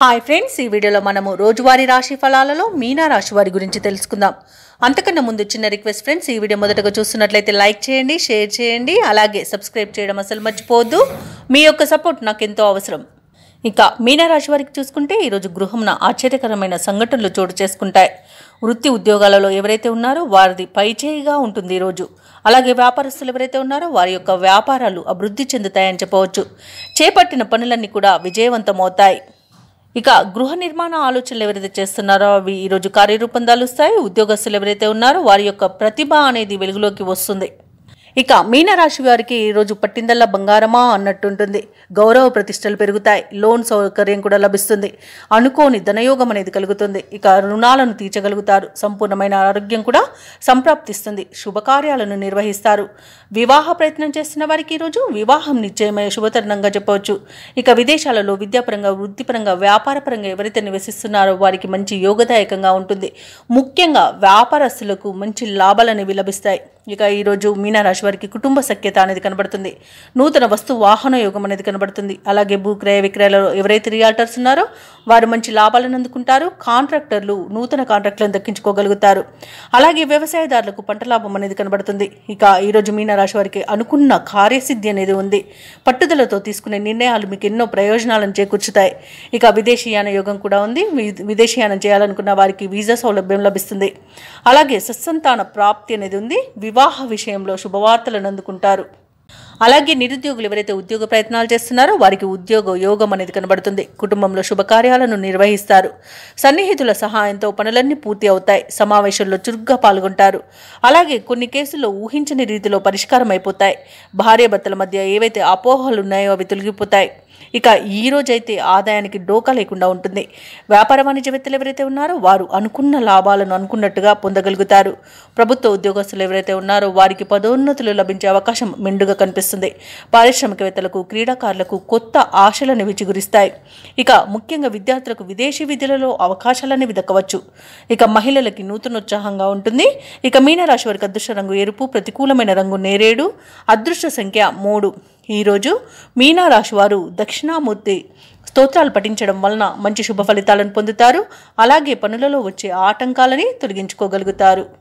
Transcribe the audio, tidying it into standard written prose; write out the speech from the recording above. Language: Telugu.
హాయ్ ఫ్రెండ్స్, ఈ వీడియోలో మనము రోజువారీ రాశి ఫలాలలో మీనా రాశి వారి గురించి తెలుసుకుందాం. అంతకన్నా ముందు చిన్న రిక్వెస్ట్ ఫ్రెండ్స్, ఈ వీడియో మొదటగా చూస్తున్నట్లయితే లైక్ చేయండి, షేర్ చేయండి, అలాగే సబ్స్క్రైబ్ చేయడం అసలు మర్చిపోవద్దు. మీ యొక్క సపోర్ట్ నాకు ఎంతో అవసరం. ఇక మీనా రాశి వారికి చూసుకుంటే ఈరోజు గృహంన ఆశ్చర్యకరమైన సంఘటనలు చోటు చేసుకుంటాయి. వృత్తి ఉద్యోగాలలో ఎవరైతే ఉన్నారో వారిది పైచేయిగా ఉంటుంది ఈరోజు. అలాగే వ్యాపారస్తులు ఎవరైతే ఉన్నారో వారి యొక్క వ్యాపారాలు అభివృద్ధి చెందుతాయని చెప్పవచ్చు. చేపట్టిన పనులన్నీ కూడా విజయవంతమవుతాయి. ఇక గృహ నిర్మాణ ఆలోచనలు ఎవరైతే చేస్తున్నారో అవి ఈరోజు కార్యరూపం దాలుస్తాయి. ఉద్యోగస్తులు ఎవరైతే ఉన్నారో వారి యొక్క ప్రతిభ అనేది వెలుగులోకి వస్తుంది. ఇక మీనరాశి వారికి ఈరోజు పట్టిందల్లా బంగారమా అన్నట్టుంటుంది. గౌరవ ప్రతిష్టలు పెరుగుతాయి. లోన్ సౌకర్యం కూడా లభిస్తుంది. అనుకోని ధనయోగం అనేది కలుగుతుంది. ఇక రుణాలను తీర్చగలుగుతారు. సంపూర్ణమైన ఆరోగ్యం కూడా సంప్రాప్తిస్తుంది. శుభకార్యాలను నిర్వహిస్తారు. వివాహ ప్రయత్నం చేస్తున్న వారికి ఈరోజు వివాహం నిశ్చయమయ్యే శుభతరుణంగా చెప్పవచ్చు. ఇక విదేశాలలో విద్యాపరంగా, వృత్తిపరంగా, వ్యాపారపరంగా ఎవరైతే నివసిస్తున్నారో వారికి మంచి యోగదాయకంగా ఉంటుంది. ముఖ్యంగా వ్యాపారస్తులకు మంచి లాభాలు అనేవి లభిస్తాయి. ఇక ఈరోజు మీనరాశి వారికి కుటుంబ సఖ్యత అనేది కనబడుతుంది. నూతన వస్తు వాహన యోగం అనేది కనబడుతుంది. అలాగే భూక్రయ విక్రయాలలో ఎవరైతే రియాల్టర్స్ ఉన్నారో వారు మంచి లాభాలను అందుకుంటారు. కాంట్రాక్టర్లు నూతన కాంట్రాక్టులను దక్కించుకోగలుగుతారు. అలాగే వ్యవసాయదారులకు పంట లాభం అనేది కనబడుతుంది. ఇక ఈరోజు మీనరాశి వారికి అనుకున్న కార్యసిద్ధి అనేది ఉంది. పట్టుదలతో తీసుకునే నిర్ణయాలు మీకు ఎన్నో ప్రయోజనాలను చేకూర్చుతాయి. ఇక విదేశీయాన యోగం కూడా ఉంది. విదేశీయానం చేయాలనుకున్న వారికి వీసా సౌలభ్యం లభిస్తుంది. అలాగే సత్సంతాన ప్రాప్తి అనేది ఉంది. వివాహ విషయంలో శుభవార్తలను అందుకుంటారు. అలాగే నిరుద్యోగులు ఎవరైతే ఉద్యోగ ప్రయత్నాలు చేస్తున్నారో వారికి ఉద్యోగ యోగం అనేది కనబడుతుంది. కుటుంబంలో శుభకార్యాలను నిర్వహిస్తారు. సన్నిహితుల సహాయంతో పనులన్నీ పూర్తి అవుతాయి. సమావేశంలో చురుగ్గా పాల్గొంటారు. అలాగే కొన్ని కేసుల్లో ఊహించని రీతిలో పరిష్కారం అయిపోతాయి. భార్యాభర్తల మధ్య ఏవైతే అపోహలు ఉన్నాయో అవి తొలగిపోతాయి. ఇక ఈ రోజైతే ఆదాయానికి డోకా లేకుండా ఉంటుంది. వ్యాపార వాణిజ్యవేత్తలు ఎవరైతే ఉన్నారో వారు అనుకున్న లాభాలను అనుకున్నట్టుగా పొందగలుగుతారు. ప్రభుత్వ ఉద్యోగస్తులు ఎవరైతే ఉన్నారో వారికి పదోన్నతులు లభించే అవకాశం మెండుగా కనిపిస్తుంది. పారిశ్రామికవేత్తలకు, క్రీడాకారులకు కొత్త ఆశలను విచిగురిస్తాయి. ఇక ముఖ్యంగా విద్యార్థులకు విదేశీ విద్యలలో అవకాశాలనేవి దక్కవచ్చు. ఇక మహిళలకి నూతనోత్సాహంగా ఉంటుంది. ఇక మీనరాశి వారికి అదృష్ట రంగు ఎరుపు, ప్రతికూలమైన రంగు నేరేడు, అదృష్ట సంఖ్య 3. ఈరోజు మీనరాశి వారు దక్షిణామూర్తి స్తోత్రాలు పఠించడం వలన మంచి శుభ ఫలితాలను పొందుతారు. అలాగే పనులలో వచ్చే ఆటంకాలని తొలగించుకోగలుగుతారు.